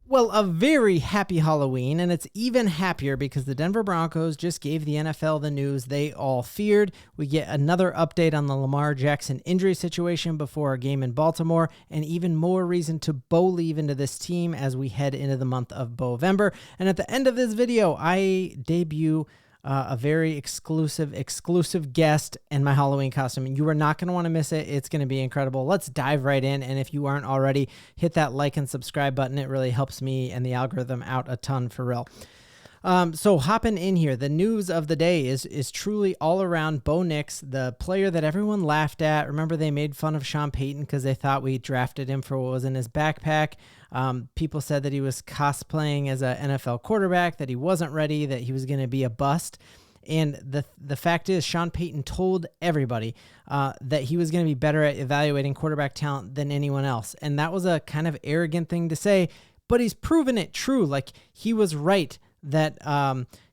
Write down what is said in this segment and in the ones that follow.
Well, a very happy Halloween, and it's even happier because the Denver Broncos just gave the NFL the news they all feared. We get another update on the Lamar Jackson injury situation before our game in Baltimore, and even more reason to Bo-LIEVE into this team as we head into the month of Bovember. And at the end of this video, I debut a very exclusive guest in my Halloween costume. You are not going to want to miss it. It's going to be incredible. Let's dive right in. And if you aren't already, hit that like and subscribe button. It really helps me and the algorithm out a ton for real. So hopping in here, the news of the day is truly all around Bo Nix, the player that everyone laughed at. Remember, they made fun of Sean Payton because they thought we drafted him for what was in his backpack. People said that he was cosplaying as an NFL quarterback, that he wasn't ready, that he was going to be a bust. And the fact is, Sean Payton told everybody that he was going to be better at evaluating quarterback talent than anyone else. And that was a kind of arrogant thing to say, but he's proven it true. Like, he was right that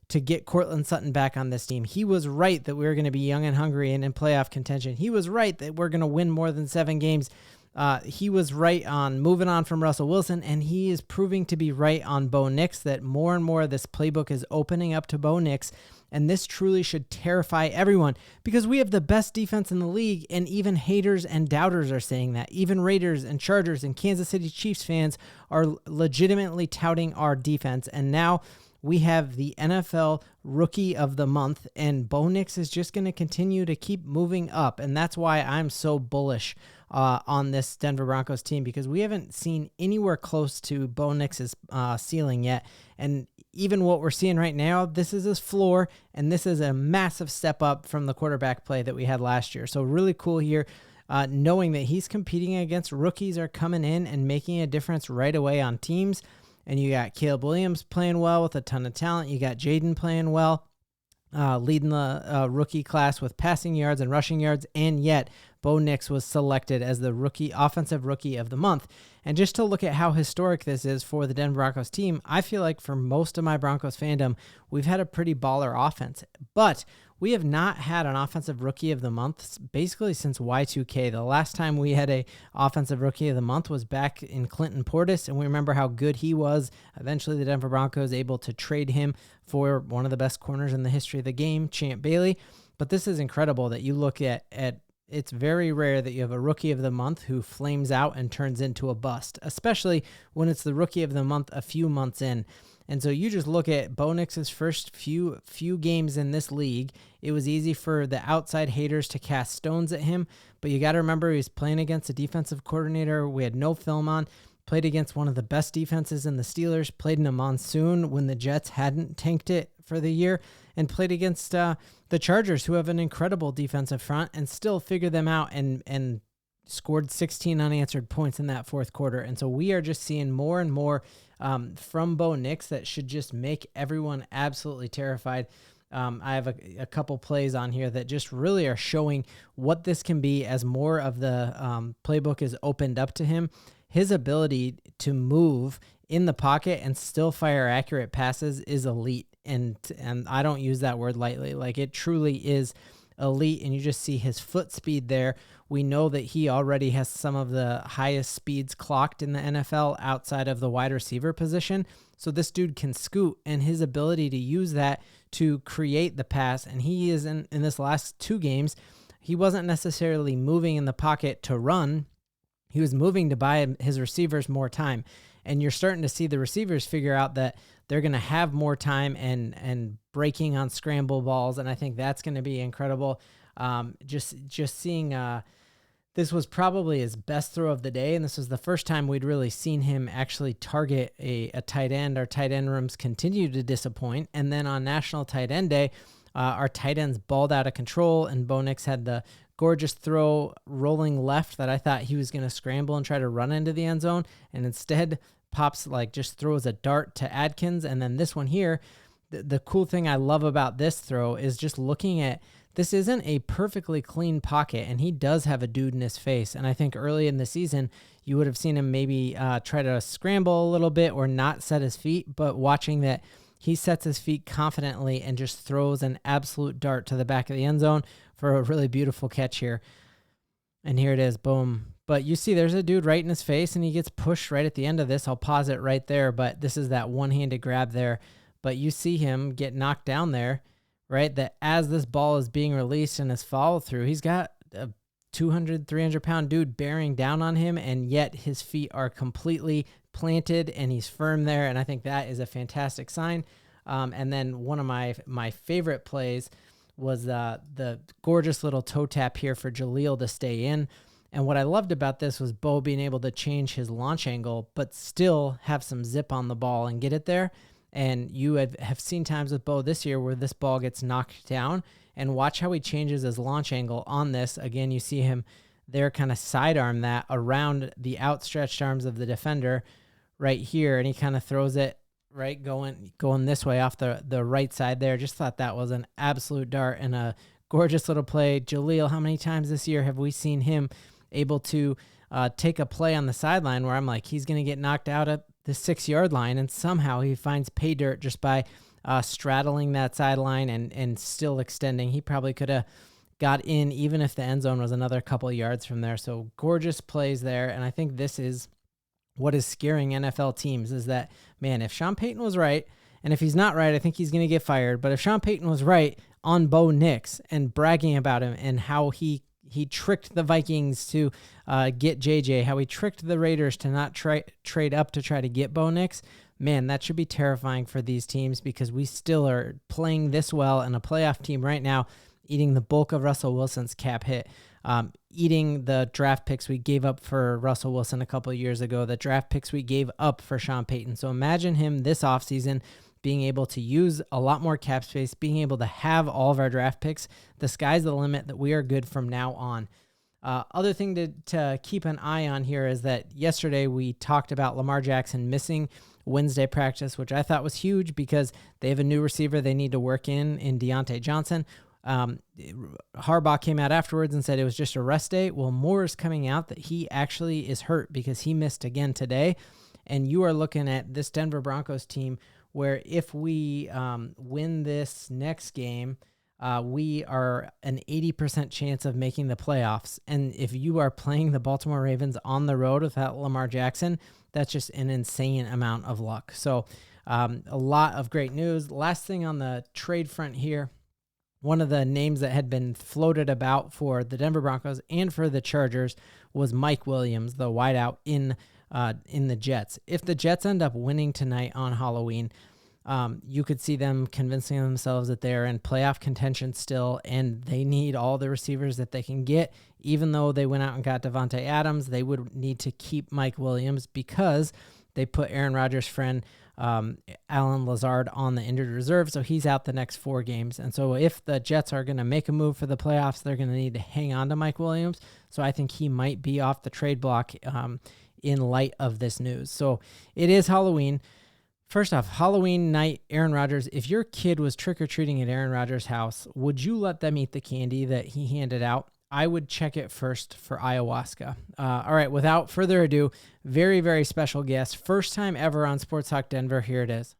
to get Cortland Sutton back on this team. He was right that we were going to be young and hungry and in playoff contention. He was right that we're going to win more than 7 games. He was right on moving on from Russell Wilson, and he is proving to be right on Bo Nix, that more and more of this playbook is opening up to Bo Nix, and this truly should terrify everyone because we have the best defense in the league, and even haters and doubters are saying that. Even Raiders and Chargers and Kansas City Chiefs fans are legitimately touting our defense, and now we have the NFL Rookie of the Month, and Bo Nix is just going to continue to keep moving up, and that's why I'm so bullish on this Denver Broncos team, because we haven't seen anywhere close to Bo Nix's ceiling yet, and even what we're seeing right now, this is his floor, and this is a massive step up from the quarterback play that we had last year. So really cool here, knowing that he's competing against rookies are coming in and making a difference right away on teams. And you got Caleb Williams playing well with a ton of talent. You got Jaden playing well, leading the rookie class with passing yards and rushing yards. And yet, Bo Nix was selected as the offensive rookie of the month. And just to look at how historic this is for the Denver Broncos team, I feel like for most of my Broncos fandom, we've had a pretty baller offense. But we have not had an offensive rookie of the month basically since Y2K. The last time we had a offensive rookie of the month was back in Clinton Portis, and we remember how good he was. Eventually, the Denver Broncos able to trade him for one of the best corners in the history of the game, Champ Bailey. But this is incredible that you look at it's very rare that you have a rookie of the month who flames out and turns into a bust, especially when it's the rookie of the month a few months in. And so you just look at Bo Nix's first few games in this league. It was easy for the outside haters to cast stones at him, but you got to remember he was playing against a defensive coordinator we had no film on, played against one of the best defenses in the Steelers, played in a monsoon when the Jets hadn't tanked it for the year, and played against the Chargers, who have an incredible defensive front, and still figured them out and scored 16 unanswered points in that fourth quarter. And so we are just seeing more and more from Bo Nix that should just make everyone absolutely terrified. I have a couple plays on here that just really are showing what this can be as more of the playbook is opened up to him. His ability to move in the pocket and still fire accurate passes is elite. And I don't use that word lightly. Like, it truly is elite, and you just see his foot speed there. We know that he already has some of the highest speeds clocked in the NFL outside of the wide receiver position. So this dude can scoot, and his ability to use that to create the pass, and he is in this last 2 games, he wasn't necessarily moving in the pocket to run. He was moving to buy his receivers more time. And you're starting to see the receivers figure out that they're going to have more time and breaking on scramble balls. And I think that's going to be incredible. Just seeing this was probably his best throw of the day. And this was the first time we'd really seen him actually target a tight end. Our tight end rooms continue to disappoint. And then on National Tight End Day, our tight ends balled out of control, and Bo Nix had the gorgeous throw rolling left that I thought he was going to scramble and try to run into the end zone, and instead pops, like, just throws a dart to Adkins. And then this one here, the cool thing I love about this throw is just looking at, this isn't a perfectly clean pocket, and he does have a dude in his face. And I think early in the season, you would have seen him maybe try to scramble a little bit or not set his feet, but watching that, he sets his feet confidently and just throws an absolute dart to the back of the end zone for a really beautiful catch here. And here it is, boom, But you see there's a dude right in his face, and he gets pushed right at the end of this. I'll pause it right there, but this is that one-handed grab there. But you see him get knocked down there, right? That as this ball is being released and his follow through, he's got a 200, 300-pound dude bearing down on him, and yet his feet are completely planted and he's firm there. And I think that is a fantastic sign. And then one of my favorite plays was the gorgeous little toe tap here for Jaleel to stay in. And what I loved about this was Bo being able to change his launch angle, but still have some zip on the ball and get it there. And you have seen times with Bo this year where this ball gets knocked down, and watch how he changes his launch angle on this. Again, you see him there kind of sidearm that around the outstretched arms of the defender right here. And he kind of throws it right going this way off the right side there. Just thought that was an absolute dart and a gorgeous little play. Jaleel, how many times this year have we seen him able to take a play on the sideline where I'm like, he's going to get knocked out at the 6-yard line, and somehow he finds pay dirt just by straddling that sideline and still extending. He probably could have got in even if the end zone was another couple of yards from there. So gorgeous plays there. And I think this is what is scaring NFL teams is that, man, if Sean Payton was right, and if he's not right, I think he's going to get fired. But if Sean Payton was right on Bo Nix and bragging about him and how he tricked the Vikings to get JJ, how he tricked the Raiders to not trade up to try to get Bo Nix, man, that should be terrifying for these teams, because we still are playing this well, and a playoff team right now eating the bulk of Russell Wilson's cap hit, eating the draft picks we gave up for Russell Wilson a couple of years ago, the draft picks we gave up for Sean Payton. So imagine him this offseason being able to use a lot more cap space, being able to have all of our draft picks. The sky's the limit, that we are good from now on. Other thing to keep an eye on here is that yesterday we talked about Lamar Jackson missing Wednesday practice, which I thought was huge because they have a new receiver they need to work in Deontay Johnson. Harbaugh came out afterwards and said it was just a rest day. Well, more is coming out that he actually is hurt because he missed again today. And you are looking at this Denver Broncos team where if we win this next game, we are an 80% chance of making the playoffs. And if you are playing the Baltimore Ravens on the road without Lamar Jackson, that's just an insane amount of luck. So a lot of great news. Last thing on the trade front here, one of the names that had been floated about for the Denver Broncos and for the Chargers was Mike Williams, the wideout in the Jets. If the Jets end up winning tonight on Halloween, you could see them convincing themselves that they're in playoff contention still, and they need all the receivers that they can get. Even though they went out and got Devontae Adams, they would need to keep Mike Williams because they put Aaron Rodgers' friend Alan Lazard on the injured reserve, so he's out the next 4 games. And so if the Jets are going to make a move for the playoffs, they're going to need to hang on to Mike Williams. So I think he might be off the trade block in light of this news. So it is Halloween. First off, Halloween night, Aaron Rodgers, if your kid was trick-or-treating at Aaron Rodgers' house, would you let them eat the candy that he handed out? I would check it first for ayahuasca. All right, without further ado, very, very special guest. First time ever on Sports Talk Denver. Here it is.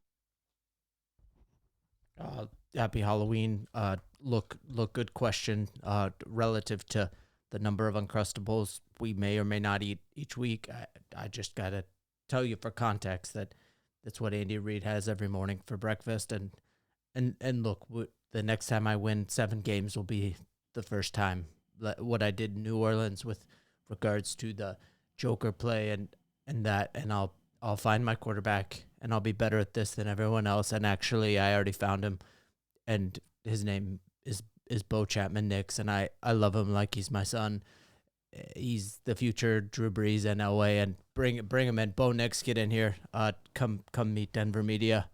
Happy Halloween. Look, good question relative to the number of Uncrustables we may or may not eat each week. I just got to tell you for context that that's what Andy Reid has every morning for breakfast. And look, the next time I win 7 games will be the first time. What I did in New Orleans with regards to the Joker play and I'll find my quarterback and I'll be better at this than everyone else. And actually, I already found him, and his name is Bo Nix, and I love him like he's my son. He's the future Drew Brees in LA, and bring him in. Bo Nix, get in here. Come meet Denver media.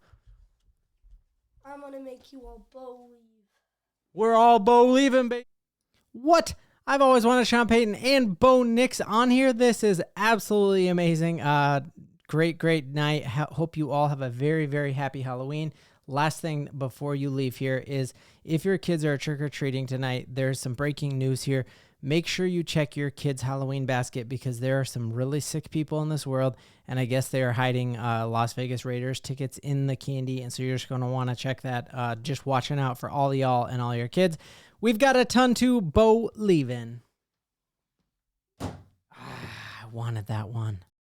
I'm gonna make you all Bo-LIEVE. We're all Bo-LIEVing, baby. What? I've always wanted Sean Payton and Bo Nix on here. This is absolutely amazing. Great night. Hope you all have a very, very happy Halloween. Last thing before you leave here is if your kids are trick-or-treating tonight, there's some breaking news here. Make sure you check your kid's Halloween basket because there are some really sick people in this world, and I guess they are hiding Las Vegas Raiders tickets in the candy, and so you're just going to want to check that. Just watching out for all y'all and all your kids. We've got a ton to Bo-LIEVE in. wanted that one.